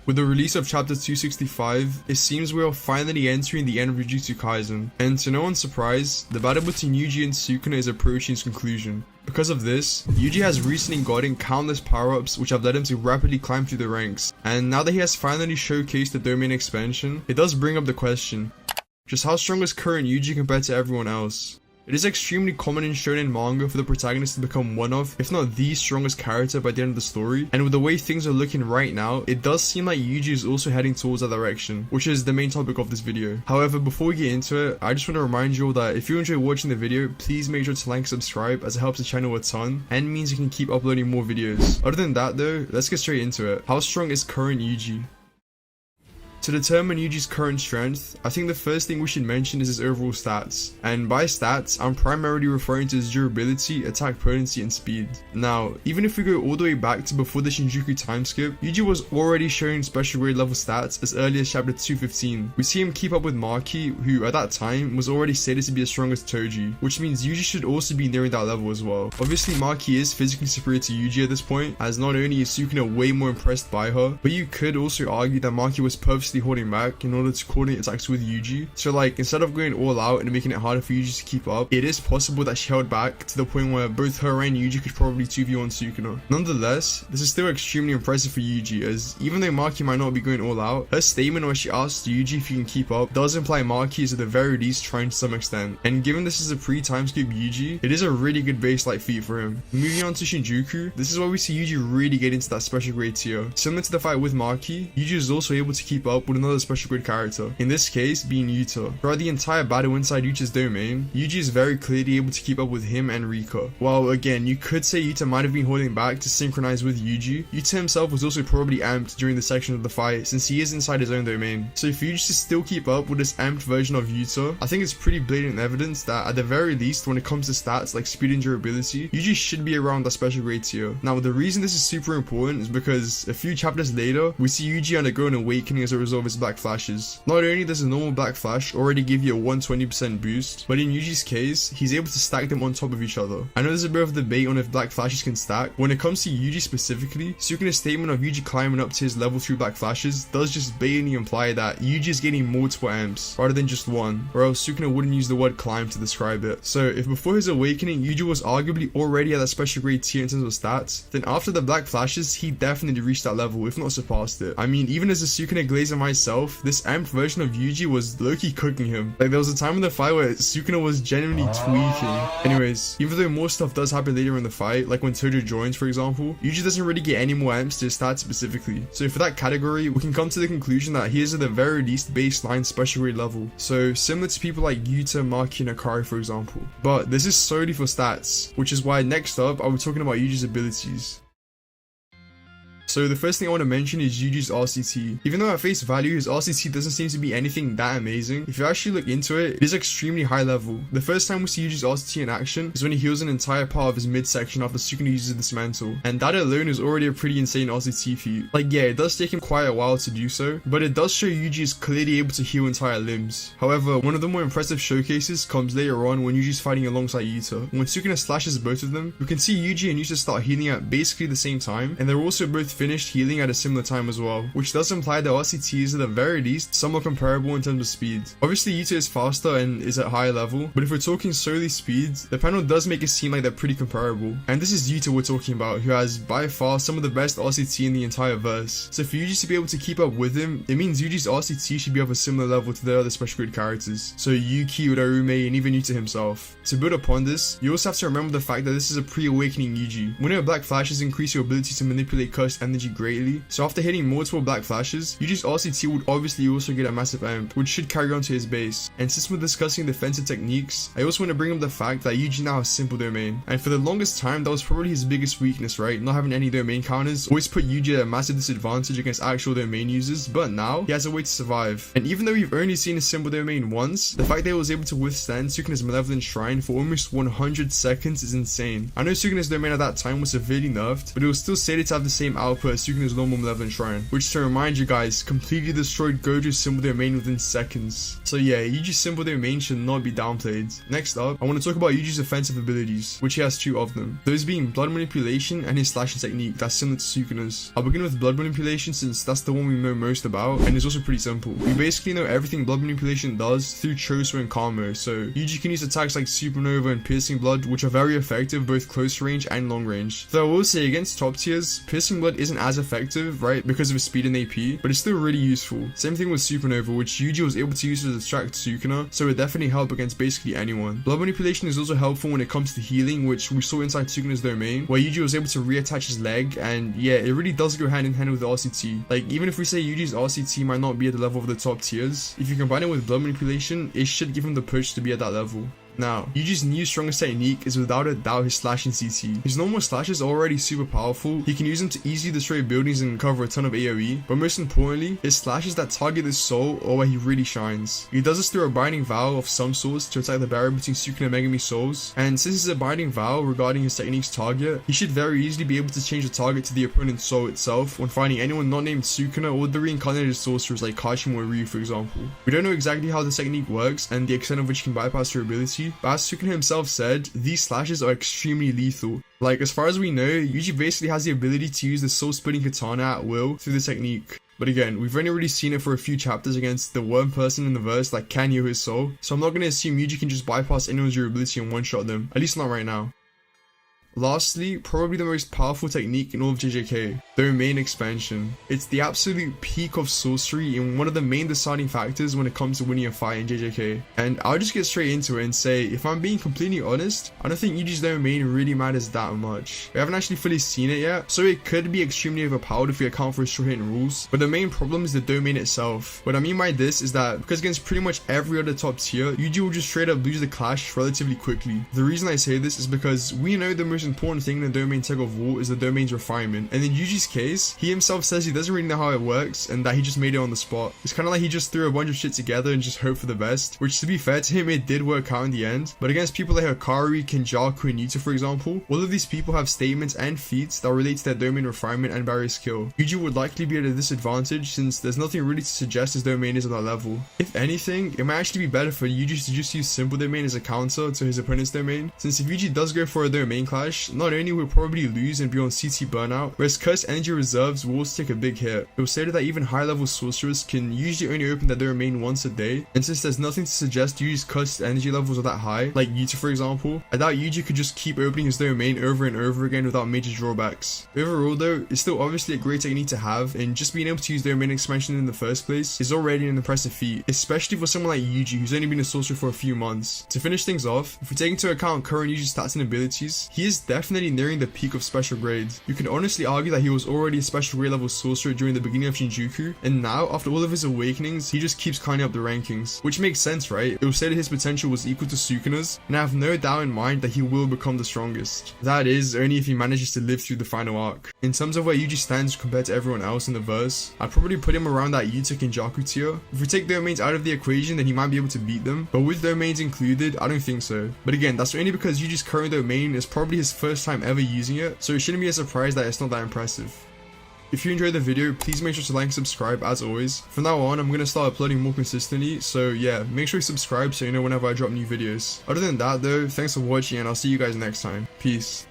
With the release of chapter 265, it seems we are finally entering the end of Jujutsu Kaisen, and to no one's surprise, the battle between Yuji and Sukuna is approaching its conclusion. Because of this, Yuji has recently gotten countless power-ups which have led him to rapidly climb through the ranks, and now that he has finally showcased the domain expansion, it does bring up the question, just how strong is current Yuji compared to everyone else? It is extremely common in shonen manga for the protagonist to become one of, if not the strongest character by the end of the story, and with the way things are looking right now, it does seem like Yuji is also heading towards that direction, which is the main topic of this video. However, before we get into it, I just want to remind you all that if you enjoy watching the video, please make sure to like and subscribe as it helps the channel a ton, and means you can keep uploading more videos. Other than that though, let's get straight into it. How strong is current Yuji? To determine Yuji's current strength, I think the first thing we should mention is his overall stats, and by stats, I'm primarily referring to his durability, attack potency, and speed. Now, even if we go all the way back to before the Shinjuku time skip, Yuji was already showing special grade level stats as early as chapter 215. We see him keep up with Maki, who at that time was already stated to be as strong as Toji, which means Yuji should also be nearing that level as well. Obviously, Maki is physically superior to Yuji at this point, as not only is Sukuna way more impressed by her, but you could also argue that Maki was purposely holding back in order to coordinate attacks with Yuji. So like, instead of going all out and making it harder for Yuji to keep up, it is possible that she held back to the point where both her and Yuji could probably 2v1 Sukuna. Nonetheless, this is still extremely impressive for Yuji, as even though Maki might not be going all out, her statement where she asks Yuji if he can keep up does imply Maki is at the very least trying to some extent, and given this is a pre-time skip Yuji, it is a really good baseline feat for him. Moving on to Shinjuku, this is where we see Yuji really get into that special grade tier. Similar to the fight with Maki, Yuji is also able to keep up with another special grade character, in this case being Yuta. Throughout the entire battle inside Yuta's domain, Yuji is very clearly able to keep up with him and Rika. While again, you could say Yuta might have been holding back to synchronize with Yuji, Yuta himself was also probably amped during the section of the fight since he is inside his own domain. So for Yuji to still keep up with this amped version of Yuta, I think it's pretty blatant evidence that at the very least when it comes to stats like speed and durability, Yuji should be around that special grade tier. Now the reason this is super important is because a few chapters later, we see Yuji undergo an awakening as a result of his black flashes. Not only does a normal black flash already give you a 120% boost, but in Yuji's case, he's able to stack them on top of each other. I know there's a bit of debate on if black flashes can stack. When it comes to Yuji specifically, Sukuna's statement of Yuji climbing up to his level 3 black flashes does just blatantly imply that Yuji is getting multiple amps rather than just one, or else Sukuna wouldn't use the word climb to describe it. So if before his awakening Yuji was arguably already at that special grade tier in terms of stats, then after the black flashes he definitely reached that level, if not surpassed it. I mean, even as a Sukuna glazer myself, this amped version of Yuji was low-key cooking him. Like there was a time in the fight where Sukuna was genuinely tweaking. Anyways, even though more stuff does happen later in the fight, like when Tojo joins for example, Yuji doesn't really get any more amps to his stats specifically. So for that category, we can come to the conclusion that he is at the very least baseline special grade level. So similar to people like Yuta, Maki, and Akari for example. But this is solely for stats, which is why next up I'll be talking about Yuji's abilities. So the first thing I want to mention is Yuji's RCT. Even though at face value his RCT doesn't seem to be anything that amazing, if you actually look into it, it is extremely high level. The first time we see Yuji's RCT in action is when he heals an entire part of his midsection after Sukuna uses this mantle, and that alone is already a pretty insane RCT feat. Like yeah, it does take him quite a while to do so, but it does show Yuji is clearly able to heal entire limbs. However, one of the more impressive showcases comes later on when Yuji's fighting alongside Yuta. When Sukuna slashes both of them, we can see Yuji and Yuta start healing at basically the same time, and they're also both finished healing at a similar time as well, which does imply that RCT is at the very least somewhat comparable in terms of speed. Obviously Yuta is faster and is at higher level, but if we're talking solely speed, the panel does make it seem like they're pretty comparable. And this is Yuta we're talking about, who has by far some of the best RCT in the entire verse. So for Yuji to be able to keep up with him, it means Yuji's RCT should be of a similar level to the other special grade characters, so Yuki, Udarume, and even Yuta himself. To build upon this, you also have to remember the fact that this is a pre-awakening Yuji. We know black flashes increase your ability to manipulate cursed energy greatly, so after hitting multiple black flashes, Yuji's RCT would obviously also get a massive amp, which should carry on to his base. And since we're discussing defensive techniques, I also want to bring up the fact that Yuji now has simple domain, and for the longest time that was probably his biggest weakness, right? Not having any domain counters always put Yuji at a massive disadvantage against actual domain users, but now he has a way to survive. And even though we've only seen his simple domain once, the fact that he was able to withstand Sukuna's malevolent shrine for almost 100 seconds is insane. I know Sukuna's domain at that time was severely nerfed, but it was still stated to have the same output output at Sukuna's normal level in Shrine, which, to remind you guys, completely destroyed Gojo's symbol domain within seconds. So yeah, Yuji's symbol domain should not be downplayed. Next up, I want to talk about Yuji's offensive abilities, which he has 2 of them, those being blood manipulation and his slashing technique that's similar to Sukuna's. I'll begin with blood manipulation since that's the one we know most about, and it's also pretty simple. We basically know everything blood manipulation does through Choso and Kamo, so Yuji can use attacks like Supernova and Piercing Blood, which are very effective both close range and long range. Though I will say against top tiers, Piercing Blood isn't as effective, right, because of his speed and AP, but it's still really useful. Same thing with Supernova, which Yuji was able to use to distract Sukuna, so it definitely help against basically anyone. Blood manipulation is also helpful when it comes to healing, which we saw inside Sukuna's domain, where Yuji was able to reattach his leg, and yeah, it really does go hand in hand with the RCT. Like, even if we say Yuji's RCT might not be at the level of the top tiers, if you combine it with blood manipulation, it should give him the push to be at that level. Now, Yuji's new strongest technique is without a doubt his slashing CT. His normal slashes are already super powerful, he can use them to easily destroy buildings and cover a ton of AoE, but most importantly, his slashes that target the soul are where he really shines. He does this through a binding vow of some sorts to attack the barrier between Sukuna and Megami souls, and since it's a binding vow regarding his technique's target, he should very easily be able to change the target to the opponent's soul itself when finding anyone not named Sukuna or the reincarnated sorcerers like Kashimo or Ryu, for example. We don't know exactly how this technique works and the extent of which he can bypass your ability, but as Sukuna himself said, these slashes are extremely lethal. Like, as far as we know, Yuji basically has the ability to use the soul-splitting katana at will through the technique. But again, we've only really seen it for a few chapters against the worm person in the verse that can heal his soul, so I'm not going to assume Yuji can just bypass anyone's durability and one-shot them, at least not right now. Lastly, probably the most powerful technique in all of JJK, domain expansion. It's the absolute peak of sorcery and one of the main deciding factors when it comes to winning a fight in JJK. And I'll just get straight into it and say, if I'm being completely honest, I don't think Yuji's domain really matters that much. We haven't actually fully seen it yet, so it could be extremely overpowered if we account for his short hit rules, but the main problem is the domain itself. What I mean by this is that because against pretty much every other top tier, Yuji will just straight up lose the clash relatively quickly. The reason I say this is because we know the most important thing in the domain tug of war is the domain's refinement, and in Yuji's case, he himself says he doesn't really know how it works and that he just made it on the spot. It's kind of like he just threw a bunch of shit together and just hoped for the best, which to be fair to him, it did work out in the end, but against people like Hikari, Kenjaku, and Yuta, for example, all of these people have statements and feats that relate to their domain refinement and barrier skill. Yuji would likely be at a disadvantage since there's nothing really to suggest his domain is on that level. If anything, it might actually be better for Yuji to just use simple domain as a counter to his opponent's domain, since if Yuji does go for a domain clash, not only will probably lose and be on CT burnout, whereas cursed energy reserves will also take a big hit. It was stated that even high level sorcerers can usually only open their domain once a day, and since there's nothing to suggest Yuji's cursed energy levels are that high, like Yuta for example, I doubt Yuji could just keep opening his domain over and over again without major drawbacks. Overall though, it's still obviously a great technique to have, and just being able to use domain expansion in the first place is already an impressive feat, especially for someone like Yuji who's only been a sorcerer for a few months. To finish things off, if we take into account current Yuji's stats and abilities, he is definitely nearing the peak of special grades. You can honestly argue that he was already a special grade level sorcerer during the beginning of Shinjuku, and now after all of his awakenings, he just keeps climbing up the rankings, which makes sense, right? It was said that his potential was equal to Sukuna's, and I have no doubt in mind that he will become the strongest. That is, only if he manages to live through the final arc. In terms of where Yuji stands compared to everyone else in the verse, I'd probably put him around that Yuta Kenjaku tier. If we take domains out of the equation, then he might be able to beat them, but with domains included, I don't think so. But again, that's only because Yuji's current domain is probably his first time ever using it, so it shouldn't be a surprise that it's not that impressive. If you enjoyed the video, please make sure to like and subscribe as always. From now on, I'm going to start uploading more consistently, so yeah, make sure you subscribe so you know whenever I drop new videos. Other than that though, thanks for watching and I'll see you guys next time. Peace.